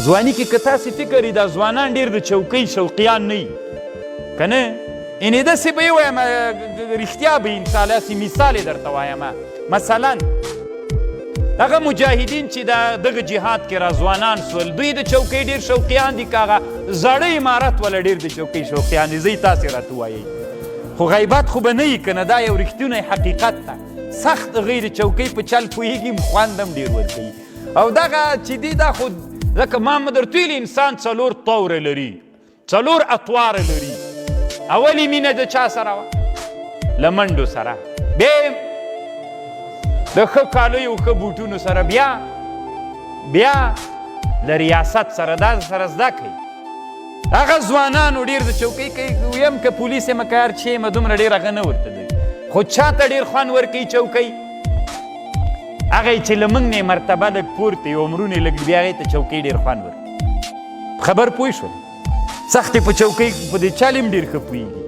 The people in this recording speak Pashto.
ځواني کې که تاسې فکر یې دا ځوانان ډېر د چوکۍ شوقیان نه وي که نه یعنې داسې به یې وایم رښتیا به انشاءالله هسې مثال یې درته وایم مثلا هغه مجاهدین چې دغه جهاد کې را ځوانان سول دوی د چوکۍ ډېر شوقیان دي که هغه زاړه عمارت والا ډېر د چوکۍ شوقیان دي زه تاسې راته ووایئ خو غیبت خو به نه وي که نه دا یو رښتونی حقیقت ده سخت هغوی د چوکۍ په چل پوهېږي خوند هم ډېر ورکوي او دغه چې دی دا خو ځکه ما درته ویلي انسان څلور طوره لري څلور اطواره لري اولې مینه د چا سره وه له منډو سره بیا د ښه کالیو ښه بوټونو سره بیا له ریاست سره دا سره زده کوي هغه ځوانانو ډېر د چوکۍ کوي ویم که پولیس یم که هر چې یم دومره ډېر هغه نه ورته دی خو چاته ډېر خوند ورکوي چوکۍ هغه چې له موږ نه مرتبه لږ پورته وي عمرونه یې لږ بیا هغې ته چوکۍ ډېر خوند ورکوي خبر پوه شول سختې په چوکۍ په دې چال هم ډېر ښه پوهېږي